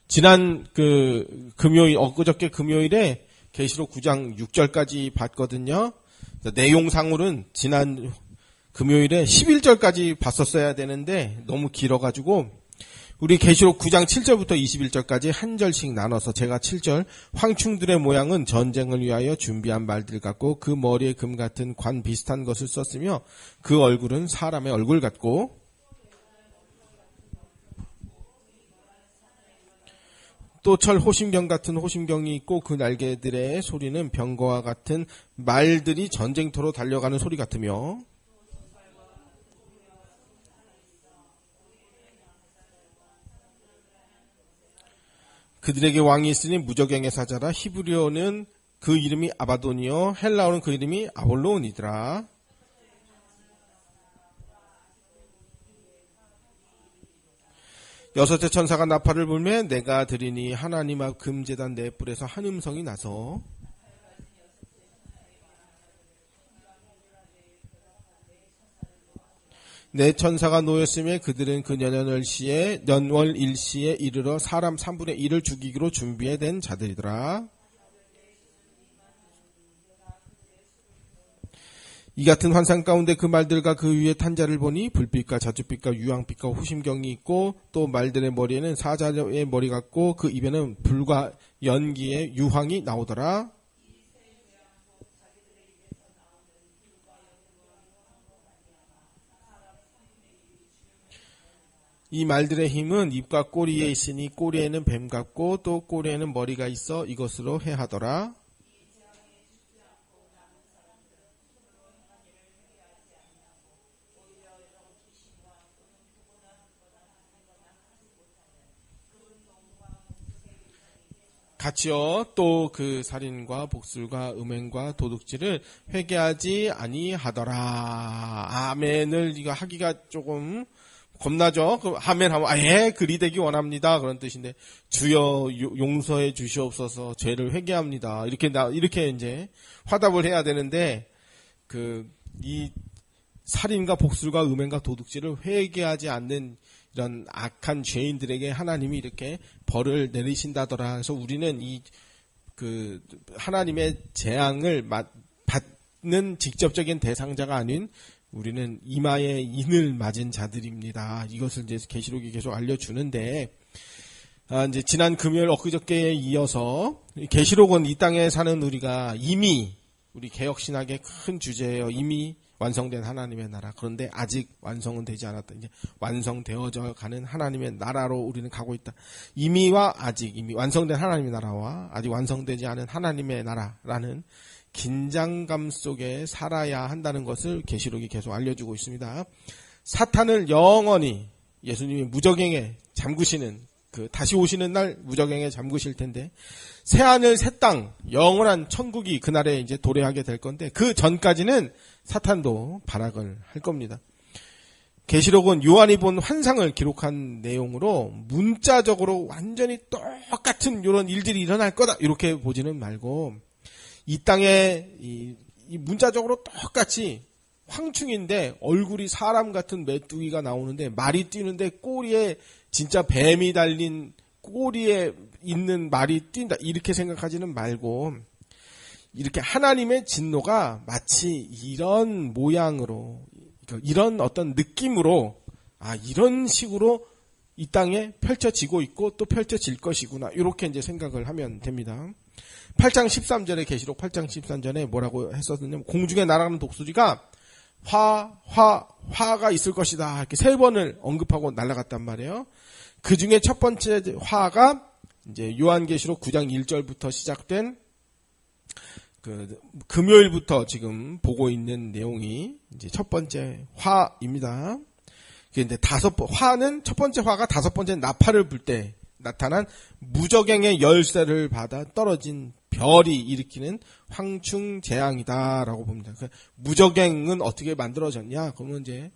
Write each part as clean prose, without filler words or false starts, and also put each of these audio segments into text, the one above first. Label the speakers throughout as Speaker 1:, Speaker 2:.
Speaker 1: 지난 엊그저께 금요일에 계시록 9장 6절까지 봤거든요. 내용상으로는 지난 금요일에 11절까지 봤었어야 되는데 너무 길어가지고 우리 계시록 9장 7절부터 21절까지 한 절씩 나눠서 제가 7절 황충들의 모양은 전쟁을 위하여 준비한 말들 같고 그 머리에 금 같은 관 비슷한 것을 썼으며 그 얼굴은 사람의 얼굴 같고 또 철 호심경 같은 호심경이 있고 그 날개들의 소리는 병거와 같은 말들이 전쟁터로 달려가는 소리 같으며 그들에게 왕이 있으니 무저갱의 사자라. 히브리어는 그 이름이 아바돈이요 헬라어는 그 이름이 아볼로온이더라. 여섯째 천사가 나팔을 불매 내가 들으니 하나님 앞 금제단 네 뿔에서 한 음성이 나서 네 천사가 놓였으며 그들은 그 년월 일시에 이르러 사람 3분의 1을 죽이기로 준비해 된 자들이더라. 이 같은 환상 가운데 그 말들과 그 위에 탄 자를 보니 불빛과 자줏빛과 유황빛과 호심경이 있고 또 말들의 머리에는 사자의 머리 같고 그 입에는 불과 연기의 유황이 나오더라. 이 말들의 힘은 입과 꼬리에 있으니 꼬리에는 뱀 같고 또 꼬리에는 머리가 있어 이것으로 해하더라. 같이요 또 그 살인과 복술과 음행과 도둑질을 회개하지 아니하더라. 아멘을 이거 하기가 조금 겁나죠? 그 아멘 하면 아예 그리 되기 원합니다 그런 뜻인데 주여 용서해 주시옵소서 죄를 회개합니다 이렇게 이제 화답을 해야 되는데 이 살인과 복술과 음행과 도둑질을 회개하지 않는 이런 악한 죄인들에게 하나님이 이렇게 벌을 내리신다더라. 그래서 우리는 하나님의 재앙을 받는 직접적인 대상자가 아닌 우리는 이마에 인을 맞은 자들입니다. 이것을 이제 계시록이 계속 알려주는데, 이제 지난 금요일 엊그저께에 이어서 계시록은 이 땅에 사는 우리가 이미 우리 개혁신학의 큰 주제예요. 이미 완성된 하나님의 나라. 그런데 아직 완성은 되지 않았다. 이제 완성되어져 가는 하나님의 나라로 우리는 가고 있다. 이미 완성된 하나님의 나라와 아직 완성되지 않은 하나님의 나라라는 긴장감 속에 살아야 한다는 것을 계시록이 계속 알려주고 있습니다. 사탄을 영원히 예수님이 무저갱에 잠그시는 다시 오시는 날 무저갱에 잠그실 텐데 새하늘 새 땅 영원한 천국이 그날에 이제 도래하게 될 건데 그 전까지는 사탄도 발악을 할 겁니다. 계시록은 요한이 본 환상을 기록한 내용으로 문자적으로 완전히 똑같은 이런 일들이 일어날 거다 이렇게 보지는 말고 이 땅에 이 문자적으로 똑같이 황충인데 얼굴이 사람 같은 메뚜기가 나오는데 말이 뛰는데 꼬리에 진짜 뱀이 달린 꼬리에 있는 말이 뛴다 이렇게 생각하지는 말고 이렇게 하나님의 진노가 마치 이런 모양으로 이런 어떤 느낌으로 이런 식으로 이 땅에 펼쳐지고 있고 또 펼쳐질 것이구나 이렇게 이제 생각을 하면 됩니다. 8장 13절에 계시록 8장 13절에 뭐라고 했었냐면 공중에 날아가는 독수리가 화가 있을 것이다 이렇게 3번을 언급하고 날아갔단 말이에요. 그 중에 첫 번째 화가 이제 요한계시록 9장 1절부터 시작된 금요일부터 지금 보고 있는 내용이 이제 첫 번째 화입니다. 근데 화는 첫 번째 화가 5번째 나팔을 불 때 나타난 무저갱의 열쇠를 받아 떨어진 별이 일으키는 황충 재앙이다라고 봅니다. 무저갱은 어떻게 만들어졌냐? 그러면 이제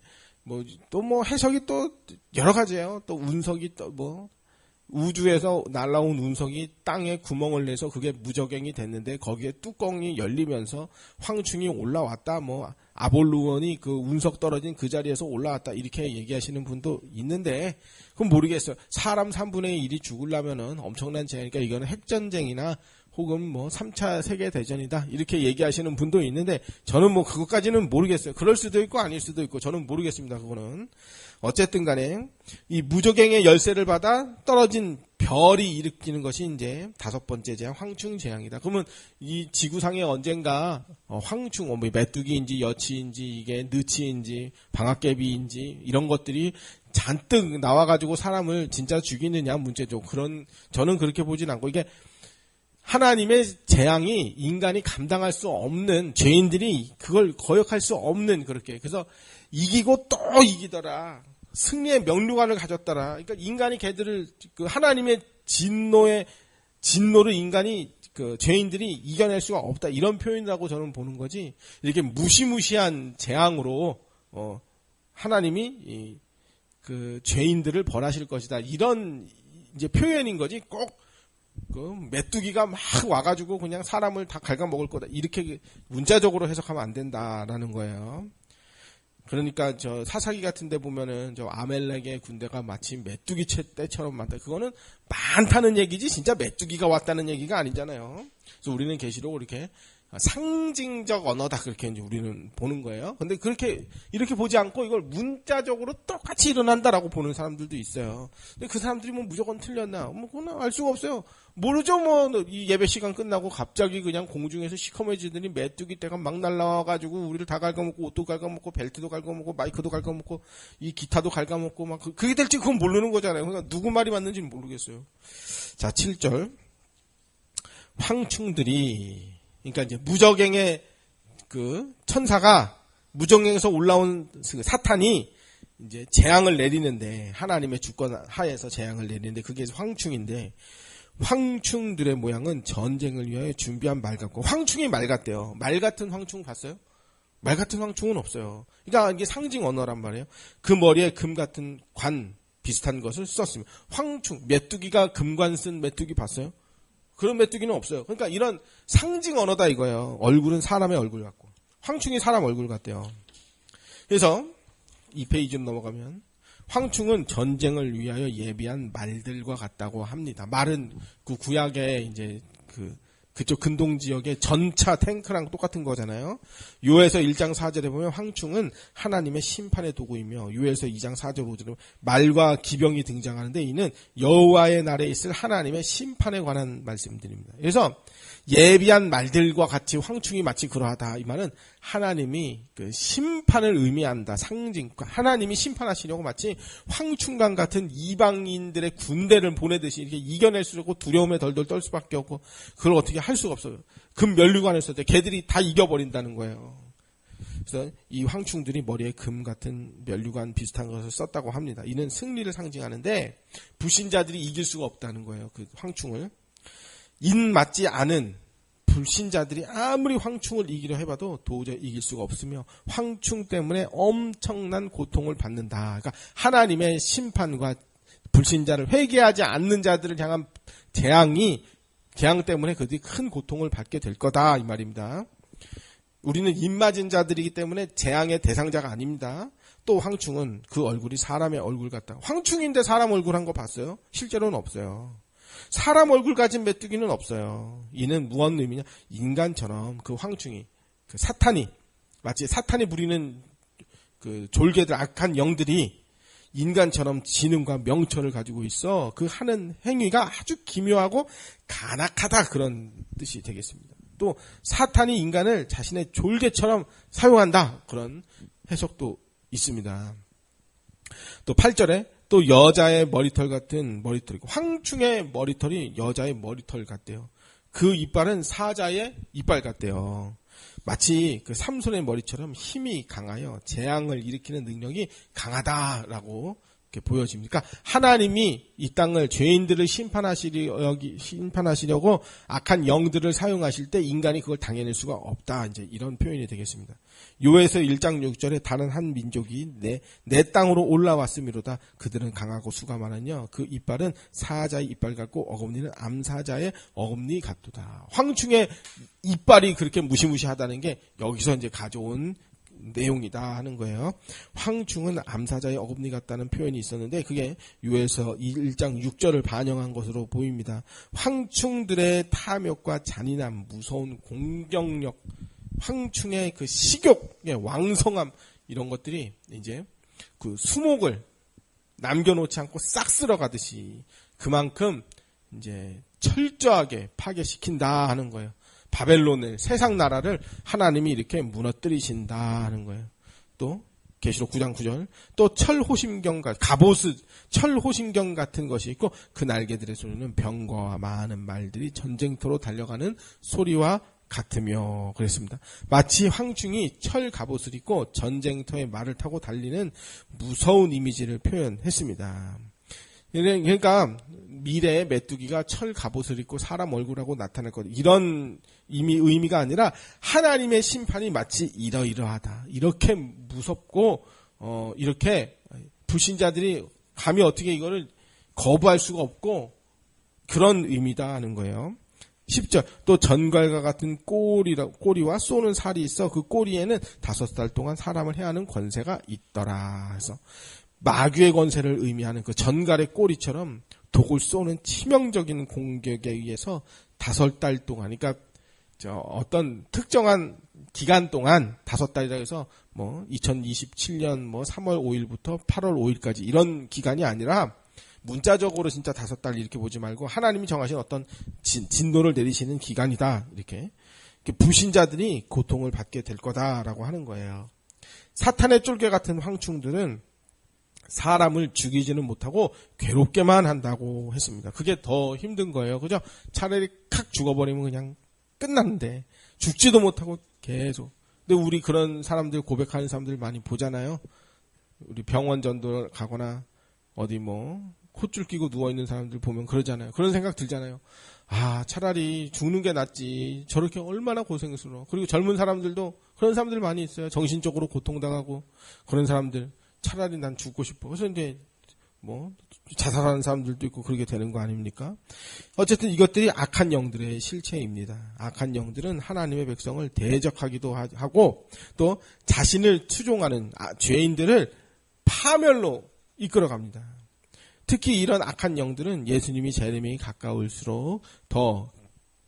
Speaker 1: 또 해석이 또 여러 가지예요. 또 운석이 우주에서 날아온 운석이 땅에 구멍을 내서 그게 무적행이 됐는데 거기에 뚜껑이 열리면서 황충이 올라왔다. 뭐 아볼루원이 그 운석 떨어진 그 자리에서 올라왔다. 이렇게 얘기하시는 분도 있는데 그건 모르겠어요. 사람 3분의 1이 죽으려면은 엄청난 재앙이니까 이거는 핵전쟁이나 혹은 뭐 3차 세계대전이다. 이렇게 얘기하시는 분도 있는데 저는 뭐 그것까지는 모르겠어요. 그럴 수도 있고 아닐 수도 있고 저는 모르겠습니다. 그거는. 어쨌든 간에 이 무적행의 열쇠를 받아 떨어진 별이 일으키는 것이 이제 5번째 재앙, 황충 재앙이다. 그러면 이 지구상에 언젠가 황충, 뭐 메뚜기인지 여치인지 이게 느치인지 방앗개비인지 이런 것들이 잔뜩 나와가지고 사람을 진짜 죽이느냐 문제죠. 저는 그렇게 보진 않고 이게 하나님의 재앙이 인간이 감당할 수 없는 죄인들이 그걸 거역할 수 없는 그렇게 그래서 이기고 또 이기더라. 승리의 명료관을 가졌더라. 그러니까 인간이 걔들을 그 하나님의 진노를 인간이 그 죄인들이 이겨낼 수가 없다. 이런 표현이라고 저는 보는 거지. 이렇게 무시무시한 재앙으로 하나님이 그 죄인들을 벌하실 것이다. 이런 이제 표현인 거지. 꼭 그 메뚜기가 막 와가지고 그냥 사람을 다 갉아먹을 거다. 이렇게 문자적으로 해석하면 안 된다라는 거예요. 그러니까 저 사사기 같은 데 보면은 저 아멜렉의 군대가 마치 메뚜기 떼처럼 많다. 그거는 많다는 얘기지 진짜 메뚜기가 왔다는 얘기가 아니잖아요. 그래서 우리는 계시록을 이렇게 상징적 언어다 그렇게 이제 우리는 보는 거예요. 근데 이렇게 보지 않고 이걸 문자적으로 똑같이 일어난다라고 보는 사람들도 있어요. 근데 그 사람들이 뭐 무조건 틀렸나? 뭐 그건 알 수가 없어요. 모르죠. 뭐 이 예배 시간 끝나고 갑자기 그냥 공중에서 시커매지더니 메뚜기 떼가 막 날라와가지고 우리를 다 갉아먹고 옷도 갉아먹고 벨트도 갉아먹고 마이크도 갉아먹고 이 기타도 갉아먹고 막 그게 될지 그건 모르는 거잖아요. 그러니까 누구 말이 맞는지는 모르겠어요. 자 7절 황충들이 그러니까 이제 무적행의 그 천사가 무적행에서 올라온 사탄이 이제 재앙을 내리는데 하나님의 주권 하에서 재앙을 내리는데 그게 황충인데 황충들의 모양은 전쟁을 위하여 준비한 말 같고 황충이 말 같대요. 말 같은 황충 봤어요? 말 같은 황충은 없어요. 그러니까 이게 상징 언어란 말이에요. 그 머리에 금 같은 관 비슷한 것을 썼습니다. 황충 메뚜기가 금관 쓴 메뚜기 봤어요? 그런 메뚜기는 없어요. 그러니까 이런 상징 언어다 이거예요. 얼굴은 사람의 얼굴 같고 황충이 사람 얼굴 같대요. 그래서 이 페이지로 넘어가면 황충은 전쟁을 위하여 예비한 말들과 같다고 합니다. 말은 그 구약의 이제 그쪽 근동 지역의 전차 탱크랑 똑같은 거잖아요. 요에서 1장 4절에 보면 황충은 하나님의 심판의 도구이며 요에서 2장 4절 5절에 보면 말과 기병이 등장하는데 이는 여호와의 날에 있을 하나님의 심판에 관한 말씀드립니다. 그래서 예비한 말들과 같이 황충이 마치 그러하다. 이 말은 하나님이 그 심판을 의미한다. 상징. 하나님이 심판하시려고 마치 황충강 같은 이방인들의 군대를 보내듯이 이렇게 이겨낼 수 없고 두려움에 덜덜 떨 수밖에 없고 그걸 어떻게 할 수가 없어요. 금 면류관을 썼을 때 걔들이 다 이겨버린다는 거예요. 그래서 이 황충들이 머리에 금 같은 면류관 비슷한 것을 썼다고 합니다. 이는 승리를 상징하는데 불신자들이 이길 수가 없다는 거예요. 그 황충을. 인 맞지 않은 불신자들이 아무리 황충을 이기려 해봐도 도저히 이길 수가 없으며 황충 때문에 엄청난 고통을 받는다. 그러니까 하나님의 심판과 불신자를 회개하지 않는 자들을 향한 재앙 때문에 그들이 큰 고통을 받게 될 거다 이 말입니다. 우리는 입 맞은 자들이기 때문에 재앙의 대상자가 아닙니다. 또 황충은 그 얼굴이 사람의 얼굴 같다. 황충인데 사람 얼굴 한 거 봤어요? 실제로는 없어요. 사람 얼굴 가진 메뚜기는 없어요. 이는 무슨 의미냐? 인간처럼 그 황충이, 그 사탄이, 마치 사탄이 부리는 그 졸개들, 악한 영들이 인간처럼 지능과 명철을 가지고 있어. 그 하는 행위가 아주 기묘하고 간악하다. 그런 뜻이 되겠습니다. 또 사탄이 인간을 자신의 졸개처럼 사용한다. 그런 해석도 있습니다. 또 8절에 또 여자의 머리털 같은 머리털이고 황충의 머리털이 여자의 머리털 같대요. 그 이빨은 사자의 이빨 같대요. 마치 그 삼손의 머리처럼 힘이 강하여 재앙을 일으키는 능력이 강하다라고 이렇게 보여집니까? 하나님이 이 땅을 죄인들을 심판하시려고 악한 영들을 사용하실 때 인간이 그걸 당해낼 수가 없다. 이제 이런 표현이 되겠습니다. 요에서 1장 6절에 다른 한 민족이 내 땅으로 올라왔음이로다. 그들은 강하고 수가 많으며 그 이빨은 사자의 이빨 같고 어금니는 암사자의 어금니 같도다. 황충의 이빨이 그렇게 무시무시하다는 게 여기서 이제 가져온 내용이다 하는 거예요. 황충은 암사자의 어금니 같다는 표현이 있었는데 그게 요에서 1장 6절을 반영한 것으로 보입니다. 황충들의 탐욕과 잔인함, 무서운 공격력, 황충의 그 식욕의 왕성함 이런 것들이 이제 그 수목을 남겨놓지 않고 싹 쓸어가듯이 그만큼 이제 철저하게 파괴시킨다 하는 거예요. 바벨론을 세상 나라를 하나님이 이렇게 무너뜨리신다 하는 거예요. 또 계시록 9장 9절 또 철호심경 갑옷 철호심경 같은 것이 있고 그 날개들의 소리는 병거와 많은 말들이 전쟁터로 달려가는 소리와 같으며 그랬습니다. 마치 황충이 철 갑옷을 입고 전쟁터에 말을 타고 달리는 무서운 이미지를 표현했습니다. 그러니까 미래의 메뚜기가 철 갑옷을 입고 사람 얼굴하고 나타날 것 이런 의미가 아니라 하나님의 심판이 마치 이러이러하다. 이렇게 무섭고 이렇게 불신자들이 감히 어떻게 이거를 거부할 수가 없고 그런 의미다 하는 거예요. 10절 또 전갈과 같은 꼬리와 쏘는 살이 있어 그 꼬리에는 5달 동안 사람을 해하는 권세가 있더라. 그래서 마귀의 권세를 의미하는 그 전갈의 꼬리처럼 독을 쏘는 치명적인 공격에 의해서 5달 동안, 그러니까 어떤 특정한 기간 동안 5달이라 해서 2027년 3월 5일부터 8월 5일까지 이런 기간이 아니라 문자적으로 진짜 5달 이렇게 보지 말고 하나님이 정하신 어떤 진노를 내리시는 기간이다. 이렇게 불신자들이 고통을 받게 될 거다라고 하는 거예요. 사탄의 쫄개 같은 황충들은 사람을 죽이지는 못하고 괴롭게만 한다고 했습니다. 그게 더 힘든 거예요. 그죠? 차라리 칵 죽어버리면 그냥 끝났는데 죽지도 못하고 계속. 근데 우리 그런 사람들 고백하는 사람들 많이 보잖아요. 우리 병원 전도 가거나 어디 콧줄 끼고 누워있는 사람들 보면 그러잖아요. 그런 생각 들잖아요. 아, 차라리 죽는 게 낫지. 저렇게 얼마나 고생스러워. 그리고 젊은 사람들도 그런 사람들 많이 있어요. 정신적으로 고통당하고 그런 사람들. 차라리 난 죽고 싶어. 그래서 이제 자살하는 사람들도 있고 그렇게 되는 거 아닙니까? 어쨌든 이것들이 악한 영들의 실체입니다. 악한 영들은 하나님의 백성을 대적하기도 하고 또 자신을 추종하는 죄인들을 파멸로 이끌어갑니다. 특히 이런 악한 영들은 예수님이 재림이 가까울수록 더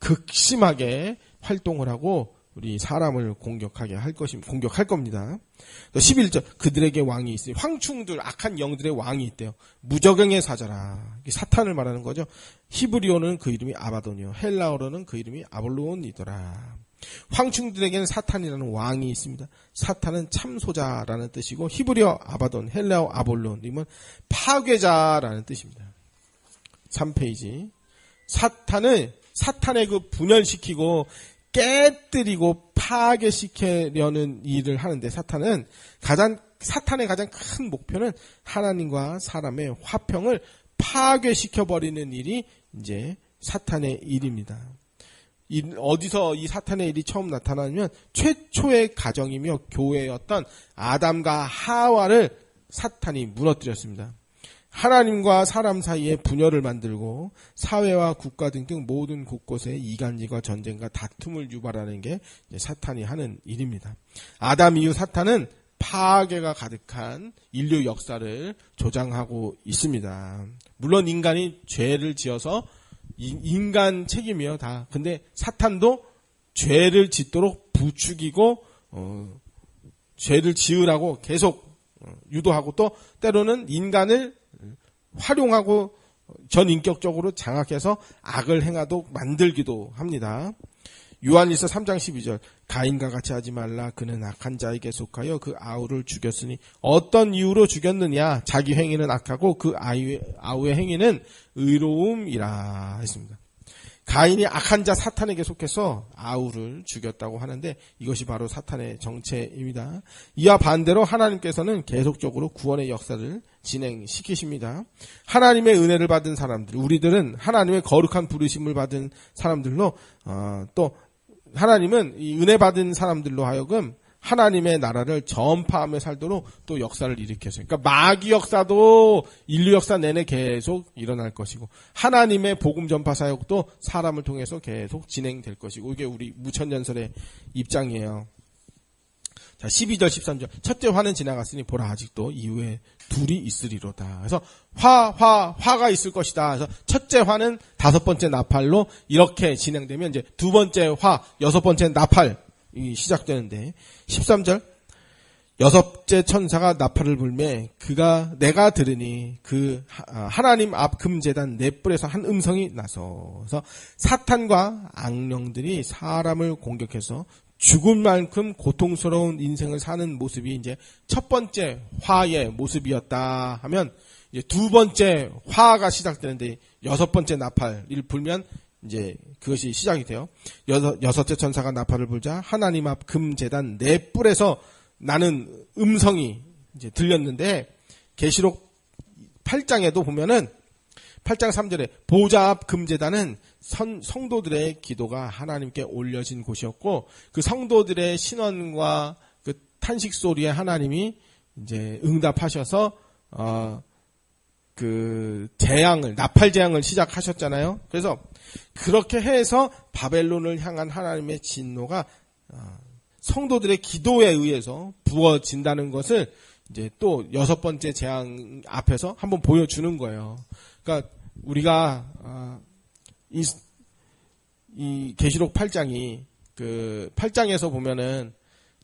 Speaker 1: 극심하게 활동을 하고 우리 사람을 공격할 겁니다. 11절 그들에게 왕이 있으니 황충들 악한 영들의 왕이 있대요. 무적응의 사자라. 사탄을 말하는 거죠. 히브리어는 그 이름이 아바돈이요. 헬라어로는 그 이름이 아볼론이더라. 황충들에게는 사탄이라는 왕이 있습니다. 사탄은 참소자라는 뜻이고 히브리어 아바돈, 헬라어 아볼론이면 파괴자라는 뜻입니다. 3페이지. 사탄의 그 분열시키고 깨뜨리고 파괴시키려는 일을 하는데 사탄의 가장 큰 목표는 하나님과 사람의 화평을 파괴시켜버리는 일이 이제 사탄의 일입니다. 어디서 이 사탄의 일이 처음 나타나냐면 최초의 가정이며 교회였던 아담과 하와를 사탄이 무너뜨렸습니다. 하나님과 사람 사이에 분열을 만들고 사회와 국가 등등 모든 곳곳에 이간질과 전쟁과 다툼을 유발하는 게 사탄이 하는 일입니다. 아담 이후 사탄은 파괴가 가득한 인류 역사를 조장하고 있습니다. 물론 인간이 죄를 지어서 인간 책임이에요, 다. 근데 사탄도 죄를 짓도록 부추기고 죄를 지으라고 계속 유도하고 또 때로는 인간을 활용하고 전인격적으로 장악해서 악을 행하도록 만들기도 합니다. 요한일서 3장 12절 가인과 같이 하지 말라. 그는 악한 자에게 속하여 그 아우를 죽였으니 어떤 이유로 죽였느냐. 자기 행위는 악하고 그 아우의 행위는 의로움이라 했습니다. 가인이 악한 자 사탄에게 속해서 아우를 죽였다고 하는데 이것이 바로 사탄의 정체입니다. 이와 반대로 하나님께서는 계속적으로 구원의 역사를 진행시키십니다. 하나님의 은혜를 받은 사람들, 우리들은 하나님의 거룩한 부르심을 받은 사람들로 또 하나님은 이 은혜 받은 사람들로 하여금 하나님의 나라를 전파하며 살도록 또 역사를 일으켰어요. 그러니까 마귀 역사도 인류 역사 내내 계속 일어날 것이고 하나님의 복음 전파 사역도 사람을 통해서 계속 진행될 것이고 이게 우리 무천년설의 입장이에요. 자, 12절 13절 첫째 화는 지나갔으니 보라 아직도 이후에 둘이 있으리로다. 그래서 화가 있을 것이다. 그래서 첫째 화는 다섯 번째 나팔로 이렇게 진행되면 이제 두 번째 화, 여섯 번째 나팔 시작되는데 13절 여섯째 천사가 나팔을 불매 내가 들으니 그 하나님 앞 금제단 네 뿔에서 한 음성이 나서서 사탄과 악령들이 사람을 공격해서 죽을 만큼 고통스러운 인생을 사는 모습이 이제 첫 번째 화의 모습이었다 하면 이제 두 번째 화가 시작되는데 여섯 번째 나팔을 불면 이제 그것이 시작이 돼요. 여섯째 천사가 나팔을 불자 하나님 앞 금제단 네 뿔에서 나는 음성이 이제 들렸는데 계시록 8장에도 보면은 8장 3절에 보좌 앞 금제단은 성도들의 기도가 하나님께 올려진 곳이었고 그 성도들의 신원과 그 탄식 소리에 하나님이 이제 응답하셔서 그 나팔 재앙을 시작하셨잖아요. 그래서 그렇게 해서 바벨론을 향한 하나님의 진노가 성도들의 기도에 의해서 부어진다는 것을 이제 또 여섯 번째 재앙 앞에서 한번 보여주는 거예요. 그러니까 우리가 이 계시록 8장이 그 8장에서 보면은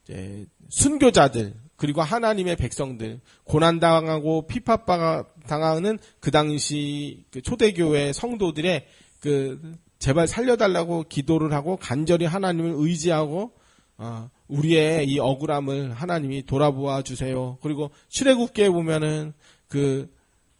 Speaker 1: 이제 순교자들 그리고 하나님의 백성들 고난당하고 피파당하는 그 당시 그 초대교회 성도들의 그 제발 살려달라고 기도를 하고 간절히 하나님을 의지하고 우리의 이 억울함을 하나님이 돌아보아 주세요. 그리고 출애굽기에 보면은 그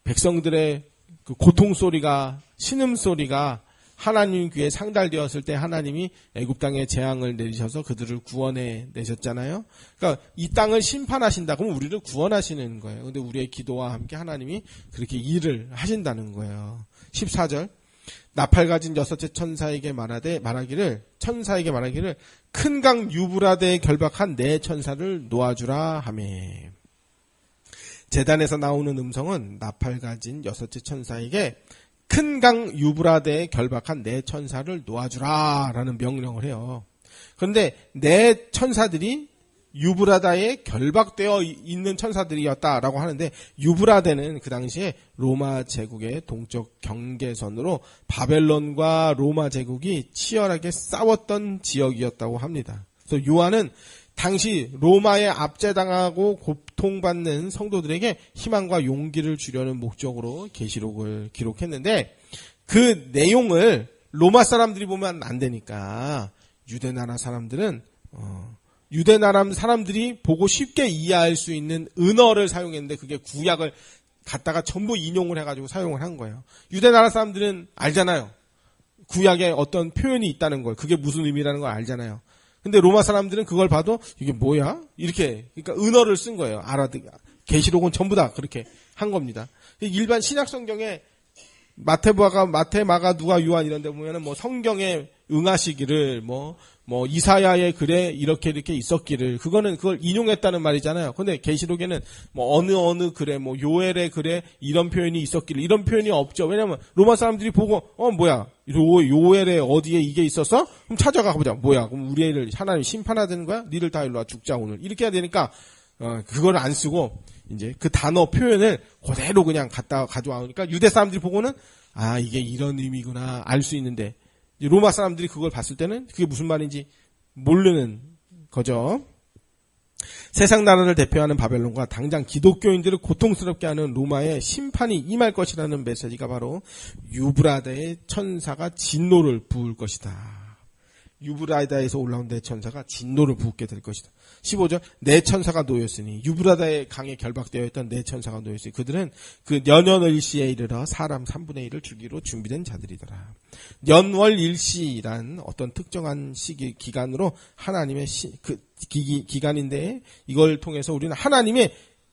Speaker 1: 백성들의 그 고통 소리가 신음 소리가 하나님 귀에 상달되었을 때 하나님이 애굽 땅에 재앙을 내리셔서 그들을 구원해 내셨잖아요. 그러니까 이 땅을 심판하신다 그러면 우리를 구원하시는 거예요. 근데 우리의 기도와 함께 하나님이 그렇게 일을 하신다는 거예요. 14절 나팔 가진 여섯째 천사에게 말하기를 큰 강 유브라데에 결박한 네 천사를 놓아주라 하며 제단에서 나오는 음성은 나팔 가진 여섯째 천사에게 큰 강 유브라데에 결박한 네 천사를 놓아주라라는 명령을 해요. 그런데 네 천사들이 유브라다에 결박되어 있는 천사들이었다라고 하는데 유브라데는 그 당시에 로마 제국의 동쪽 경계선으로 바벨론과 로마 제국이 치열하게 싸웠던 지역이었다고 합니다. 그래서 요한은 당시 로마에 압제당하고 고통받는 성도들에게 희망과 용기를 주려는 목적으로 계시록을 기록했는데 그 내용을 로마 사람들이 보면 안 되니까 유대나라 사람들은 유대나라 사람들이 보고 쉽게 이해할 수 있는 은어를 사용했는데 그게 구약을 갖다가 전부 인용을 해가지고 사용을 한 거예요. 유대나라 사람들은 알잖아요. 구약에 어떤 표현이 있다는 걸, 그게 무슨 의미라는 걸 알잖아요. 근데 로마 사람들은 그걸 봐도 이게 뭐야? 이렇게 그러니까 은어를 쓴 거예요. 계시록은 전부 다 그렇게 한 겁니다. 일반 신약 성경에 마태, 마가, 누가, 요한 이런 데 보면은 뭐 성경에 응하시기를 뭐 이사야의 글에 이렇게 있었기를 그걸 인용했다는 말이잖아요. 근데 계시록에는 뭐 어느 글에 뭐 요엘의 글에 이런 표현이 있었기를 이런 표현이 없죠. 왜냐면 로마 사람들이 보고 뭐야? 요엘에 어디에 이게 있었어? 그럼 찾아가 보자. 뭐야? 그럼 우리 애를 하나님 심판하는 거야? 니들 다 일로 와 죽자 오늘. 이렇게 해야 되니까 그걸 안 쓰고 이제 그 단어 표현을 그대로 그냥 가져와오니까 유대 사람들이 보고는 이게 이런 의미구나 알 수 있는데 로마 사람들이 그걸 봤을 때는 그게 무슨 말인지 모르는 거죠. 세상 나라를 대표하는 바벨론과 당장 기독교인들을 고통스럽게 하는 로마의 심판이 임할 것이라는 메시지가 바로 유브라다의 천사가 진노를 부을 것이다. 유브라다에서 올라온 네 천사가 진노를 부게 될 것이다. 15절 네 천사가 놓였으니 유브라다의 강에 결박되어 있던 네 천사가 놓였으니 그들은 그 연월일시에 이르러 사람 3분의 1을 죽이로 준비된 자들이더라. 연월일시란 어떤 특정한 시기 기간으로 하나님의 기간인데 이걸 통해서 우리는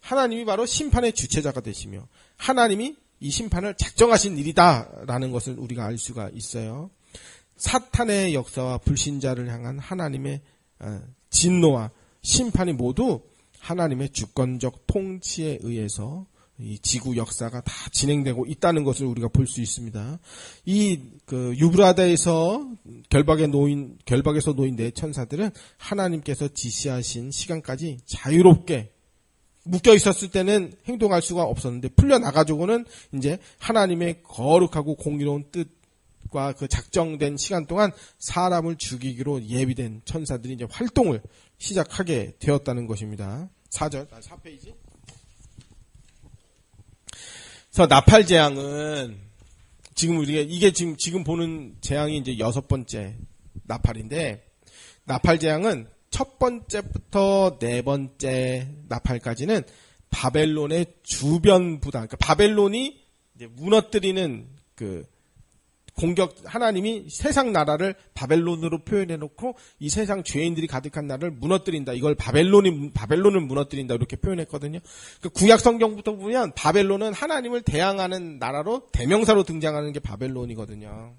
Speaker 1: 하나님이 바로 심판의 주체자가 되시며 하나님이 이 심판을 작정하신 일이다라는 것을 우리가 알 수가 있어요. 사탄의 역사와 불신자를 향한 하나님의 진노와 심판이 모두 하나님의 주권적 통치에 의해서 이 지구 역사가 다 진행되고 있다는 것을 우리가 볼 수 있습니다. 이 유브라데에서 결박에서 놓인 네 천사들은 하나님께서 지시하신 시간까지 자유롭게 묶여 있었을 때는 행동할 수가 없었는데 풀려 나가지고는 이제 하나님의 거룩하고 공의로운 뜻과 그 작정된 시간 동안 사람을 죽이기로 예비된 천사들이 이제 활동을 시작하게 되었다는 것입니다. 4페이지. 그래서 나팔 재앙은 지금 우리가 이게 지금 보는 재앙이 이제 6번째 나팔인데, 나팔 재앙은 첫 번째부터 네 번째 나팔까지는 바벨론의 주변 부당, 그러니까 바벨론이 이제 무너뜨리는 그 공격, 하나님이 세상 나라를 바벨론으로 표현해놓고 이 세상 죄인들이 가득한 나라를 무너뜨린다. 이걸 바벨론을 무너뜨린다. 이렇게 표현했거든요. 그 구약 성경부터 보면 바벨론은 하나님을 대항하는 나라로 대명사로 등장하는 게 바벨론이거든요.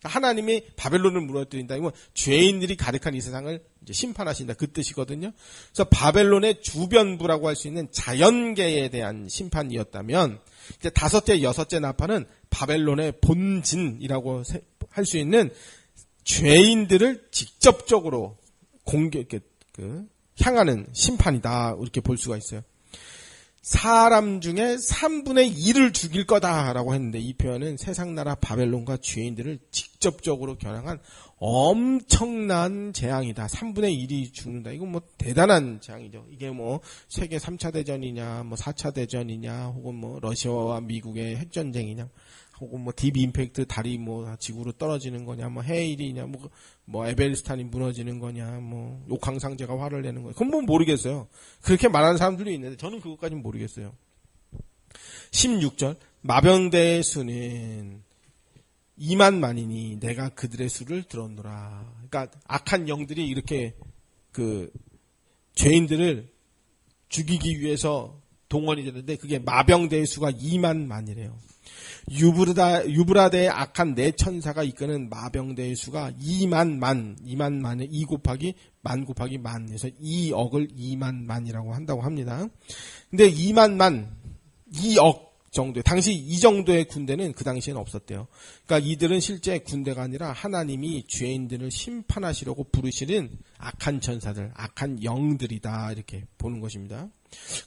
Speaker 1: 하나님이 바벨론을 무너뜨린다. 이건 죄인들이 가득한 이 세상을 이제 심판하신다. 그 뜻이거든요. 그래서 바벨론의 주변부라고 할 수 있는 자연계에 대한 심판이었다면, 이제 다섯째, 여섯째 나팔은 바벨론의 본진이라고 할 수 있는 죄인들을 직접적으로 향하는 심판이다. 이렇게 볼 수가 있어요. 사람 중에 3분의 1을 죽일 거다라고 했는데, 이 표현은 세상 나라 바벨론과 죄인들을 직접적으로 겨냥한 엄청난 재앙이다. 3분의 1이 죽는다. 이건 뭐 대단한 재앙이죠. 이게 뭐 세계 3차 대전이냐, 뭐 4차 대전이냐, 혹은 뭐 러시아와 미국의 핵전쟁이냐, 혹은 뭐 딥 임팩트 달이 뭐 지구로 떨어지는 거냐, 뭐 해일이냐, 뭐 에베레스트산이 무너지는 거냐, 뭐 옥황상제가 화를 내는 거냐. 그건 뭐 모르겠어요. 그렇게 말하는 사람들도 있는데 저는 그것까지는 모르겠어요. 16절 마병대의 수는 2만만이니 내가 그들의 수를 들었노라. 그러니까 악한 영들이 이렇게 그 죄인들을 죽이기 위해서 동원이 되는데 그게 마병대의 수가 2만만이래요. 유브라데의 악한 네 천사가 이끄는 마병대의 수가 2만만에 2 곱하기 만 곱하기 만 해서 2억을 2만만이라고 한다고 합니다. 근데 2억 정도, 당시 이 정도의 군대는 그 당시에는 없었대요. 그러니까 이들은 실제 군대가 아니라 하나님이 죄인들을 심판하시려고 부르시는 악한 천사들, 악한 영들이다. 이렇게 보는 것입니다.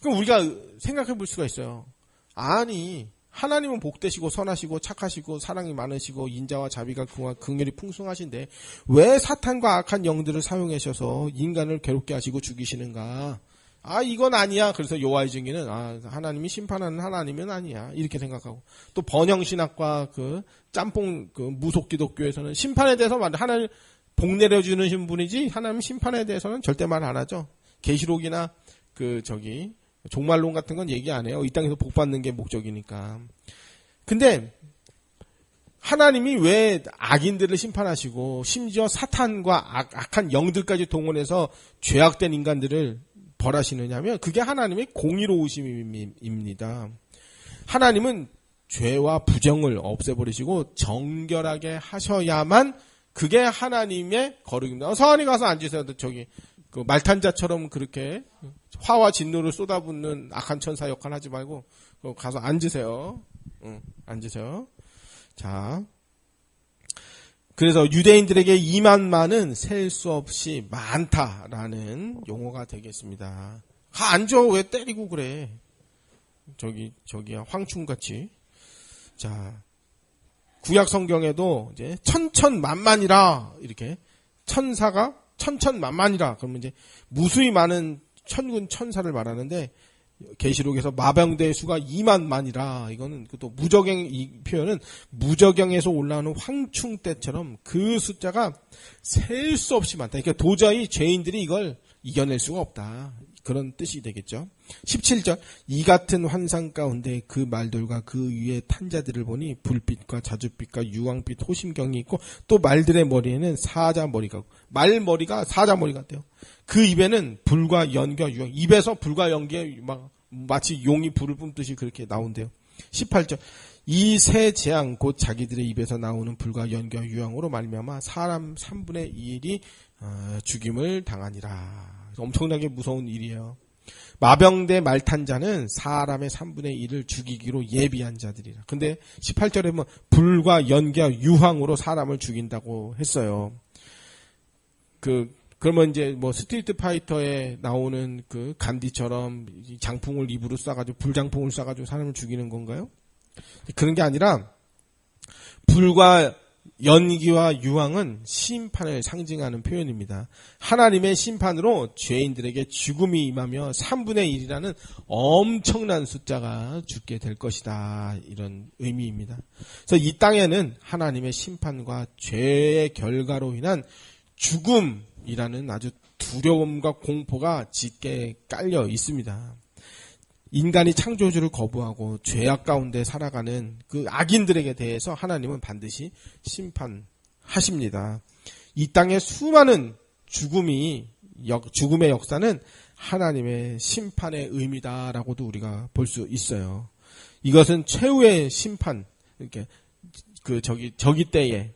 Speaker 1: 그럼 우리가 생각해 볼 수가 있어요. 아니, 하나님은 복되시고 선하시고 착하시고 사랑이 많으시고 인자와 자비가 긍휼이 풍성하신데 왜 사탄과 악한 영들을 사용하셔서 인간을 괴롭게 하시고 죽이시는가? 아, 이건 아니야. 그래서 요하의 증인은 하나님이 심판하는 하나님은 아니야. 이렇게 생각하고, 또 번영신학과 그 짬뽕 그 무속 기독교에서는 심판에 대해서 하나님 복 내려주는 분이지 하나님 심판에 대해서는 절대 말 안 하죠. 계시록이나 종말론 같은 건 얘기 안 해요. 이 땅에서 복 받는 게 목적이니까. 근데 하나님이 왜 악인들을 심판하시고 심지어 사탄과 악한 영들까지 동원해서 죄악된 인간들을 벌하시느냐면 그게 하나님의 공의로우심입니다. 하나님은 죄와 부정을 없애버리시고 정결하게 하셔야만 그게 하나님의 거룩입니다. 서한이 가서 앉으세요. 그 말탄자처럼 그렇게 화와 진노를 쏟아붓는 악한 천사 역할 하지 말고 가서 앉으세요. 앉으세요. 자, 그래서 유대인들에게 2만만은 셀 수 없이 많다라는 용어가 되겠습니다. 앉아, 왜 때리고 그래? 저기야 황충같이. 자, 구약 성경에도 이제 천천만만이라 이렇게 천사가 천천만만이라 그러면 이제 무수히 많은 천군 천사를 말하는데 계시록에서 마병대의 수가 2만만이라 이거는 또 무적행 이 표현은 무적영에서 올라오는 황충 때처럼 그 숫자가 셀 수 없이 많다. 그러니까 도저히 죄인들이 이걸 이겨낼 수가 없다. 그런 뜻이 되겠죠. 17절 이 같은 환상 가운데 그 말들과 그 위에 탄 자들을 보니 불빛과 자줏빛과 유황빛 호심경이 있고 또 말들의 머리에는 사자머리가 말머리가 사자머리 같대요. 그 입에는 불과 연기와 유황, 입에서 불과 연기의 막 마치 용이 불을 뿜듯이 그렇게 나온대요. 18절. 이 세 재앙 곧 자기들의 입에서 나오는 불과 연기와 유황으로 말미암아 사람 3분의 2이 죽임을 당하니라. 엄청나게 무서운 일이에요. 마병대 말탄 자는 사람의 3분의 1을 죽이기로 예비한 자들이라. 근데 18절에 보면 불과 연기와 유황으로 사람을 죽인다고 했어요. 그러면 이제 뭐 스트리트 파이터에 나오는 그 간디처럼 장풍을 입으로 쏴가지고 불장풍을 쏴가지고 사람을 죽이는 건가요? 그런 게 아니라 불과 연기와 유황은 심판을 상징하는 표현입니다. 하나님의 심판으로 죄인들에게 죽음이 임하며 3분의 1이라는 엄청난 숫자가 죽게 될 것이다. 이런 의미입니다. 그래서 이 땅에는 하나님의 심판과 죄의 결과로 인한 죽음이라는 아주 두려움과 공포가 짙게 깔려 있습니다. 인간이 창조주를 거부하고 죄악 가운데 살아가는 그 악인들에게 대해서 하나님은 반드시 심판하십니다. 이 땅의 수많은 죽음의 역사는 하나님의 심판의 의미다라고도 우리가 볼 수 있어요. 이것은 최후의 심판, 이렇게 저기 때에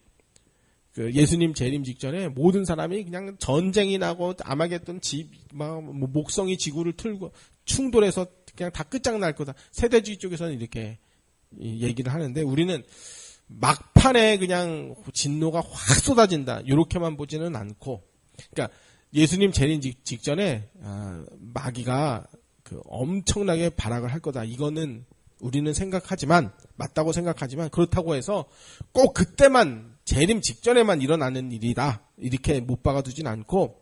Speaker 1: 예수님 재림 직전에 모든 사람이 그냥 전쟁이 나고 아마겟돈 목성이 지구를 틀고 충돌해서 그냥 다 끝장날 거다. 세대주의 쪽에서는 이렇게 얘기를 하는데 우리는 막판에 그냥 진노가 확 쏟아진다. 이렇게만 보지는 않고, 그러니까 예수님 재림 직전에 마귀가 엄청나게 발악을 할 거다. 이거는 우리는 생각하지만 맞다고 생각하지만 그렇다고 해서 꼭 그때만 재림 직전에만 일어나는 일이다. 이렇게 못 박아두진 않고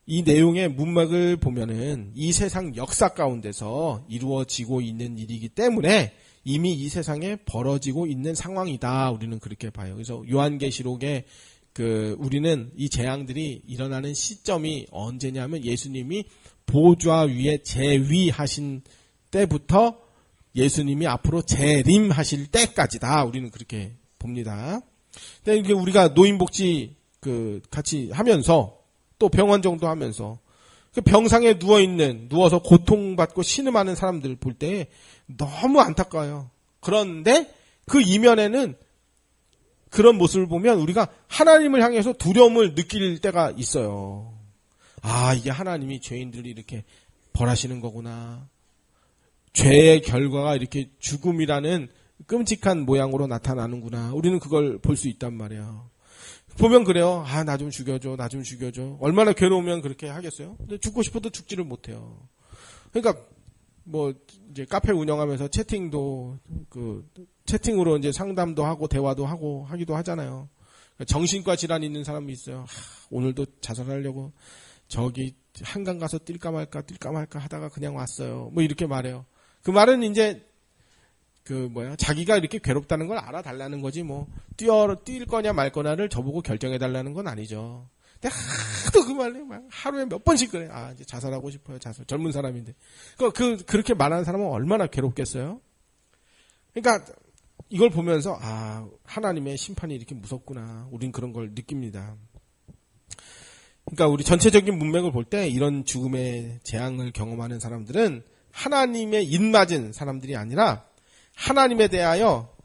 Speaker 1: 이 내용의 문맥을 보면은 이 세상 역사 가운데서 이루어지고 있는 일이기 때문에 이미 이 세상에 벌어지고 있는 상황이다. 우리는 그렇게 봐요. 그래서 요한계시록에 우리는 이 재앙들이 일어나는 시점이 언제냐면 예수님이 보좌 위에 재위하신 때부터 예수님이 앞으로 재림하실 때까지다. 우리는 그렇게 봅니다. 근데 이게 우리가 노인복지 같이 하면서 또 병원 정도 하면서 병상에 누워서 고통받고 신음하는 사람들 볼 때 너무 안타까워요. 그런데 그 이면에는 그런 모습을 보면 우리가 하나님을 향해서 두려움을 느낄 때가 있어요. 아, 이게 하나님이 죄인들을 이렇게 벌하시는 거구나. 죄의 결과가 이렇게 죽음이라는 끔찍한 모양으로 나타나는구나. 우리는 그걸 볼 수 있단 말이에요. 보면 그래요. 아, 나 좀 죽여줘. 나 좀 죽여줘. 얼마나 괴로우면 그렇게 하겠어요? 근데 죽고 싶어도 죽지를 못해요. 그러니까 뭐 이제 카페 운영하면서 채팅으로 이제 상담도 하고 대화도 하고 하기도 하잖아요. 정신과 질환 있는 사람이 있어요. 오늘도 자살하려고 저기 한강 가서 뛸까 말까 하다가 그냥 왔어요. 뭐 이렇게 말해요. 그 말은 이제 자기가 이렇게 괴롭다는 걸 알아달라는 거지, 뭐, 뛸 거냐 말 거냐를 저보고 결정해달라는 건 아니죠. 근데 하도 그 말을 하루에 몇 번씩 그래. 아, 이제 자살하고 싶어요, 젊은 사람인데. 그렇게 말하는 사람은 얼마나 괴롭겠어요? 그러니까, 이걸 보면서, 하나님의 심판이 이렇게 무섭구나. 우린 그런 걸 느낍니다. 그러니까 우리 전체적인 문맥을 볼 때 이런 죽음의 재앙을 경험하는 사람들은 하나님의 입맞은 사람들이 아니라 하나님에 대하여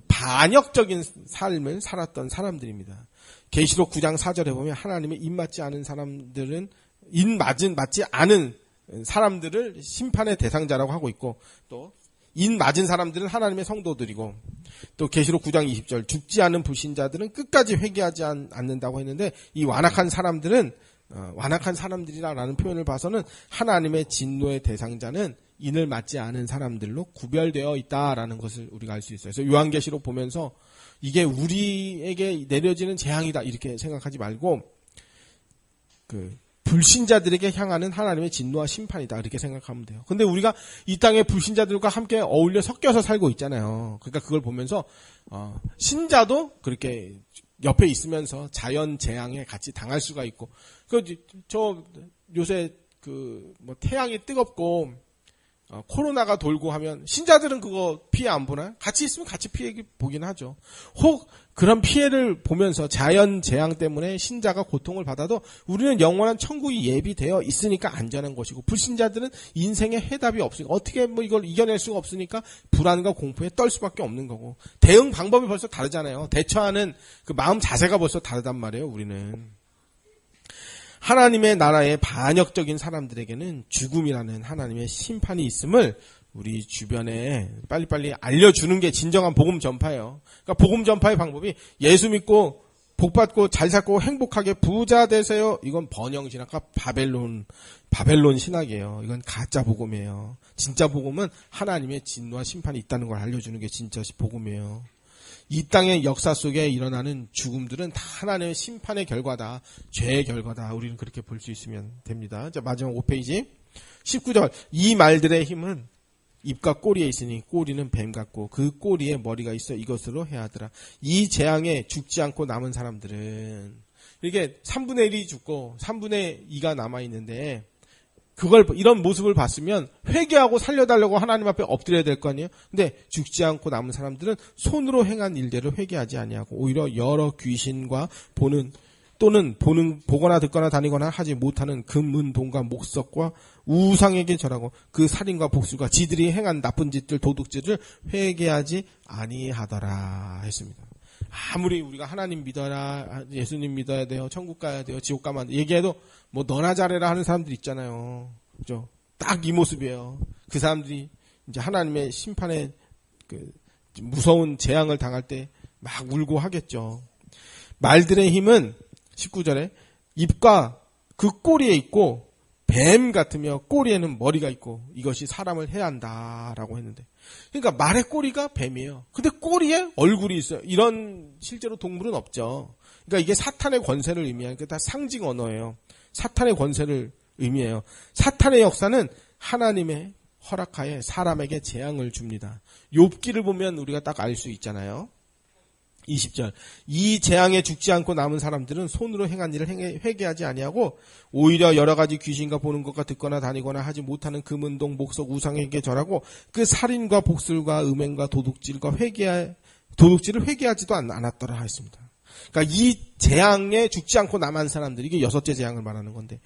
Speaker 1: 반역적인 삶을 살았던 사람들입니다. 계시록 9장 4절에 보면 하나님의 입맞지 않은 사람들은 맞지 않은 사람들을 심판의 대상자라고 하고 있고, 또 맞은 사람들은 하나님의 성도들이고, 또 계시록 9장 20절 죽지 않은 불신자들은 끝까지 회개하지 않는다고 했는데, 이 완악한 사람들이라는 표현을 봐서는 하나님의 진노의 대상자는 인을 맞지 않은 사람들로 구별되어 있다라는 것을 우리가 알 수 있어요. 그래서 요한계시록 보면서 이게 우리에게 내려지는 재앙이다 이렇게 생각하지 말고 불신자들에게 향하는 하나님의 진노와 심판이다 이렇게 생각하면 돼요. 근데 우리가 이 땅의 불신자들과 함께 어울려 섞여서 살고 있잖아요. 그러니까 그걸 보면서 신자도 그렇게 옆에 있으면서 자연 재앙에 같이 당할 수가 있고, 요새 태양이 뜨겁고 코로나가 돌고 하면 신자들은 그거 피해 안 보나요? 같이 있으면 같이 피해 보긴 하죠. 혹 그런 피해를 보면서 자연 재앙 때문에 신자가 고통을 받아도 우리는 영원한 천국이 예비되어 있으니까 안전한 것이고, 불신자들은 인생에 해답이 없으니까 어떻게 뭐 이걸 이겨낼 수가 없으니까 불안과 공포에 떨 수밖에 없는 거고, 대응 방법이 벌써 다르잖아요. 대처하는 그 마음 자세가 벌써 다르단 말이에요. 우리는 하나님의 나라의 반역적인 사람들에게는 죽음이라는 하나님의 심판이 있음을 우리 주변에 빨리빨리 알려주는 게 진정한 복음 전파예요. 그러니까 복음 전파의 방법이 예수 믿고 복받고 잘 살고 행복하게 부자 되세요. 이건 번영신학과 바벨론 신학이에요. 이건 가짜 복음이에요. 진짜 복음은 하나님의 진노와 심판이 있다는 걸 알려주는 게 진짜 복음이에요. 이 땅의 역사 속에 일어나는 죽음들은 다 하나님의 심판의 결과다. 죄의 결과다. 우리는 그렇게 볼 수 있으면 됩니다. 자, 마지막 5페이지 19절. 이 말들의 힘은 입과 꼬리에 있으니 꼬리는 뱀 같고 그 꼬리에 머리가 있어 이것으로 해하더라. 이 재앙에 죽지 않고 남은 사람들은, 이게 3분의 1이 죽고 3분의 2가 남아있는데, 그걸 이런 모습을 봤으면 회개하고 살려달라고 하나님 앞에 엎드려야 될 거 아니에요. 근데 죽지 않고 남은 사람들은 손으로 행한 일대로 회개하지 아니하고 오히려 여러 귀신과 보거나 듣거나 다니거나 하지 못하는 금, 은, 돈과 목석과 우상에게 절하고 그 살인과 복수가 지들이 행한 나쁜 짓들, 도둑질을 회개하지 아니하더라 했습니다. 아무리 우리가 하나님 믿어라, 예수님 믿어야 돼요, 천국 가야 돼요, 지옥 가면 안 돼, 얘기해도 뭐 너나 잘해라 하는 사람들 있잖아요. 그죠? 딱 이 모습이에요. 그 사람들이 이제 하나님의 심판에 그 무서운 재앙을 당할 때 막 울고 하겠죠. 말들의 힘은 19절에 입과 그 꼬리에 있고 뱀 같으며 꼬리에는 머리가 있고 이것이 사람을 해야 한다라고 했는데, 그러니까 말의 꼬리가 뱀이에요. 근데 꼬리에 얼굴이 있어요. 이런 실제로 동물은 없죠. 그러니까 이게 사탄의 권세를 의미하는 게 다 상징 언어예요. 사탄의 권세를 의미해요. 사탄의 역사는 하나님의 허락하에 사람에게 재앙을 줍니다. 욥기를 보면 우리가 딱 알 수 있잖아요. 20절. 이 재앙에 죽지 않고 남은 사람들은 손으로 행한 일을 회개하지 아니하고 오히려 여러 가지 귀신과 보는 것과 듣거나 다니거나 하지 못하는 금은동 목석 우상에게 절하고 그 살인과 복술과 음행과 도둑질을 회개하지도 않았더라 했습니다. 그러니까 이 재앙에 죽지 않고 남은 사람들, 이게 여섯째 재앙을 말하는 건데,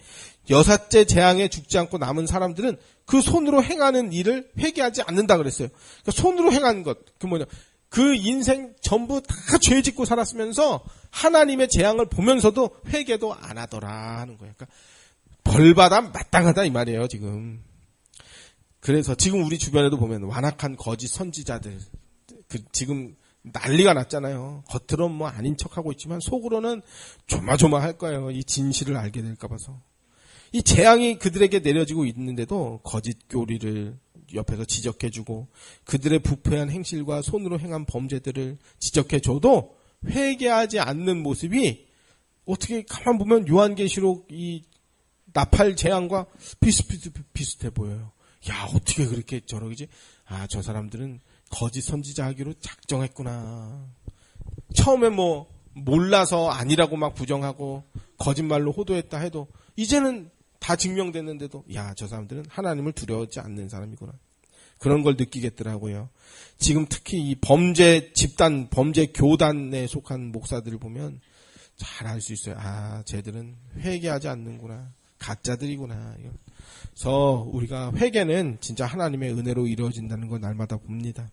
Speaker 1: 여섯째 재앙에 죽지 않고 남은 사람들은 그 손으로 행하는 일을 회개하지 않는다 그랬어요. 그러니까 손으로 행한 것, 그 인생 전부 다 죄 짓고 살았으면서 하나님의 재앙을 보면서도 회개도 안 하더라 하는 거예요. 그러니까 벌받아 마땅하다 이 말이에요, 지금. 그래서 지금 우리 주변에도 보면 완악한 거짓 선지자들, 지금 난리가 났잖아요. 겉으로는 뭐 아닌 척하고 있지만 속으로는 조마조마할 거예요. 이 진실을 알게 될까 봐서. 이 재앙이 그들에게 내려지고 있는데도 거짓 교리를 옆에서 지적해주고 그들의 부패한 행실과 손으로 행한 범죄들을 지적해줘도 회개하지 않는 모습이 어떻게 가만 보면 요한계시록 이 나팔 재앙과 비슷해 보여요. 야, 어떻게 그렇게 저러지? 아, 저 사람들은 거짓 선지자 하기로 작정했구나. 처음에 뭐 몰라서 아니라고 막 부정하고 거짓말로 호도했다 해도 이제는 다 증명됐는데도 야, 저 사람들은 하나님을 두려워하지 않는 사람이구나. 그런 걸 느끼겠더라고요. 지금 특히 이 범죄 집단, 범죄 교단에 속한 목사들을 보면 잘 알 수 있어요. 아, 쟤들은 회개하지 않는구나. 가짜들이구나. 그래서 우리가 회개는 진짜 하나님의 은혜로 이루어진다는 걸 날마다 봅니다.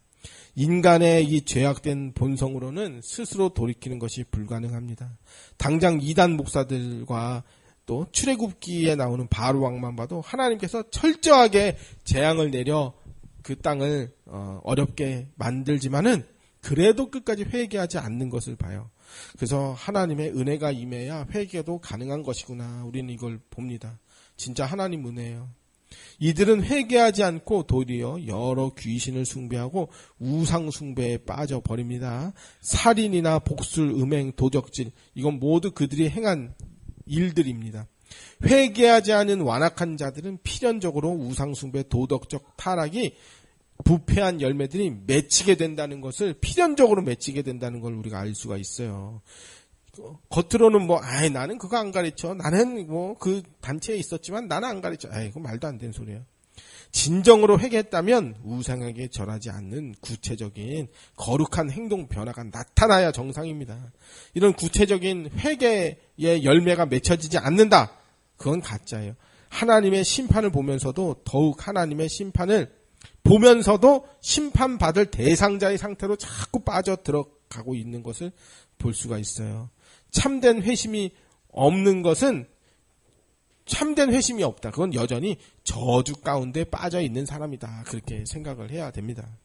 Speaker 1: 인간의 이 죄악된 본성으로는 스스로 돌이키는 것이 불가능합니다. 당장 이단 목사들과 또 출애굽기에 나오는 바로 왕만 봐도 하나님께서 철저하게 재앙을 내려 그 땅을 어렵게 만들지만은 그래도 끝까지 회개하지 않는 것을 봐요. 그래서 하나님의 은혜가 임해야 회개도 가능한 것이구나. 우리는 이걸 봅니다. 진짜 하나님 은혜예요. 이들은 회개하지 않고 도리어 여러 귀신을 숭배하고 우상 숭배에 빠져버립니다. 살인이나 복술, 음행, 도적질, 이건 모두 그들이 행한 일들입니다. 회개하지 않은 완악한 자들은 필연적으로 우상 숭배, 도덕적 타락이 부패한 열매들이 맺히게 된다는 것을, 필연적으로 맺히게 된다는 걸 우리가 알 수가 있어요. 겉으로는 나는 그거 안 가르쳐. 나는 그 단체에 있었지만 나는 안 가르쳐. 그거 말도 안 되는 소리예요. 진정으로 회개했다면 우상에게 절하지 않는 구체적인 거룩한 행동 변화가 나타나야 정상입니다. 이런 구체적인 회개의 열매가 맺혀지지 않는다. 그건 가짜예요. 하나님의 심판을 보면서도 더욱 하나님의 심판을 보면서도 심판받을 대상자의 상태로 자꾸 빠져 들어가고 있는 것을 볼 수가 있어요. 참된 회심이 없는 것은 참된 회심이 없다. 그건 여전히 저주 가운데 빠져 있는 사람이다. 그렇게 생각을 해야 됩니다.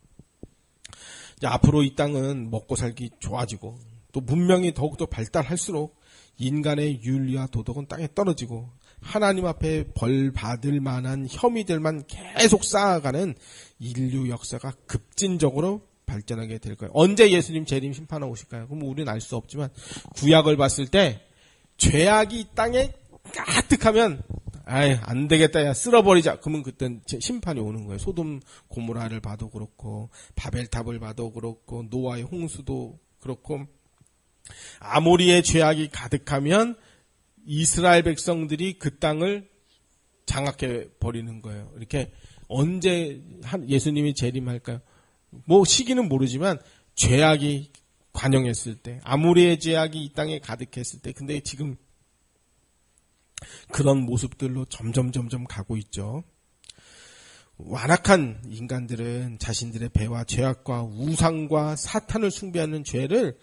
Speaker 1: 이제 앞으로 이 땅은 먹고 살기 좋아지고 또 문명이 더욱더 발달할수록 인간의 윤리와 도덕은 땅에 떨어지고 하나님 앞에 벌 받을 만한 혐의들만 계속 쌓아가는 인류 역사가 급진적으로 발전하게 될 거예요. 언제 예수님 재림 심판하고 오실까요? 그럼 우리는 알 수 없지만 구약을 봤을 때 죄악이 이 땅에 가득하면 안 되겠다, 야 쓸어버리자. 그러면 그땐 심판이 오는 거예요. 소돔 고모라를 봐도 그렇고 바벨탑을 봐도 그렇고 노아의 홍수도 그렇고 아모리의 죄악이 가득하면 이스라엘 백성들이 그 땅을 장악해 버리는 거예요. 이렇게 언제 예수님이 재림할까요? 뭐 시기는 모르지만 죄악이 관영했을 때, 아모리의 죄악이 이 땅에 가득했을 때, 근데 지금 그런 모습들로 점점 가고 있죠. 완악한 인간들은 자신들의 배와 죄악과 우상과 사탄을 숭배하는 죄를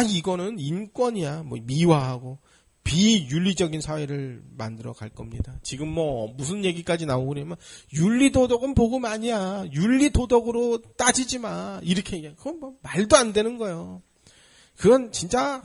Speaker 1: 이거는 인권이야 뭐 미화하고 비윤리적인 사회를 만들어 갈 겁니다. 지금 뭐 무슨 얘기까지 나오고 그러면 윤리도덕은 복음 아니야. 윤리도덕으로 따지지 마. 이렇게 얘기해. 그건 뭐 말도 안 되는 거예요. 그건 진짜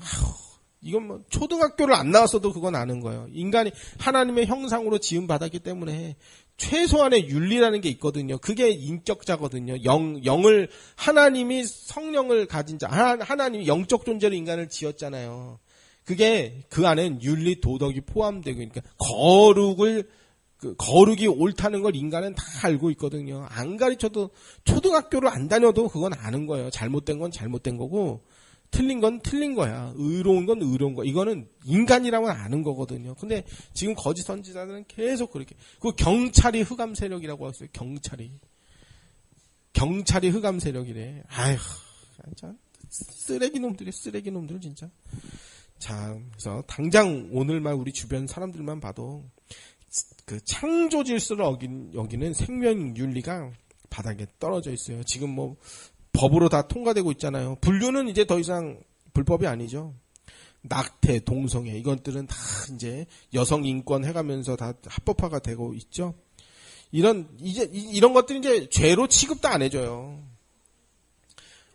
Speaker 1: 이건 뭐 초등학교를 안 나왔어도 그건 아는 거예요. 인간이 하나님의 형상으로 지음 받았기 때문에 최소한의 윤리라는 게 있거든요. 그게 인격자거든요. 영을 하나님이 성령을 가진 자, 하나님이 영적 존재로 인간을 지었잖아요. 그게 그 안엔 윤리 도덕이 포함되고 그러니까 거룩이 옳다는 걸 인간은 다 알고 있거든요. 안 가르쳐도 초등학교를 안 다녀도 그건 아는 거예요. 잘못된 건 잘못된 거고 틀린 건 틀린 거야. 의로운 건 의로운 거야. 이거는 인간이라면 아는 거거든요. 근데 지금 거짓 선지자들은 계속 그렇게. 그 경찰이 흑암 세력이라고 했어요. 경찰이 흑암 세력이래. 아휴, 참 쓰레기 놈들 진짜. 자, 그래서 당장 오늘만 우리 주변 사람들만 봐도 그 창조 질서를 여기는 생명 윤리가 바닥에 떨어져 있어요. 지금 뭐 법으로 다 통과되고 있잖아요. 불륜은 이제 더 이상 불법이 아니죠. 낙태, 동성애 이것들은 다 이제 여성 인권 해가면서 다 합법화가 되고 있죠. 이런 것들이 이제 죄로 취급도 안 해줘요.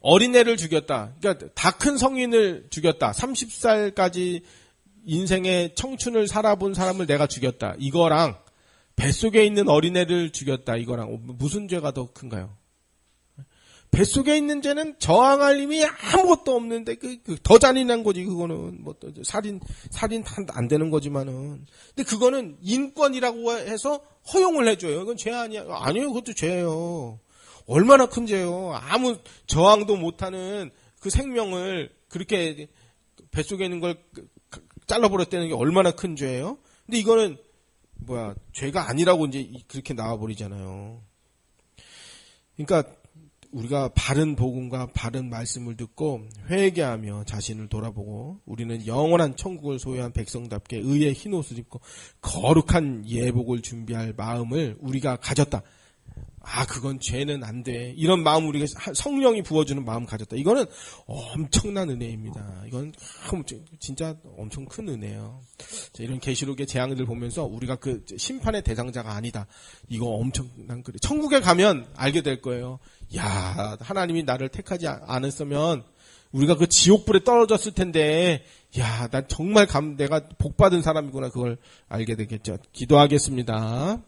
Speaker 1: 어린애를 죽였다. 그러니까 다 큰 성인을 죽였다. 30살까지 인생의 청춘을 살아본 사람을 내가 죽였다. 이거랑 뱃속에 있는 어린애를 죽였다. 이거랑 무슨 죄가 더 큰가요? 뱃속에 있는 죄는 저항할 힘이 아무것도 없는데 더 잔인한 거지. 그거는 뭐 살인 안 되는 거지만은. 근데 그거는 인권이라고 해서 허용을 해줘요. 이건 죄 아니야. 아니요, 그것도 죄예요. 얼마나 큰 죄예요. 아무 저항도 못하는 그 생명을 그렇게 뱃속에 있는 걸 잘라버렸다는 게 얼마나 큰 죄예요. 근데 이거는 죄가 아니라고 이제 그렇게 나와버리잖아요. 그러니까 우리가 바른 복음과 바른 말씀을 듣고 회개하며 자신을 돌아보고 우리는 영원한 천국을 소유한 백성답게 의의 흰옷을 입고 거룩한 예복을 준비할 마음을 우리가 가졌다. 그건 죄는 안 돼. 이런 마음 우리가 성령이 부어주는 마음 가졌다. 이거는 엄청난 은혜입니다. 이건 진짜 엄청 큰 은혜예요. 이런 계시록의 재앙들 보면서 우리가 그 심판의 대상자가 아니다. 이거 엄청난 그래. 천국에 가면 알게 될 거예요. 야, 하나님이 나를 택하지 않았으면 우리가 그 지옥불에 떨어졌을 텐데, 야, 난 정말 내가 복 받은 사람이구나. 그걸 알게 되겠죠. 기도하겠습니다.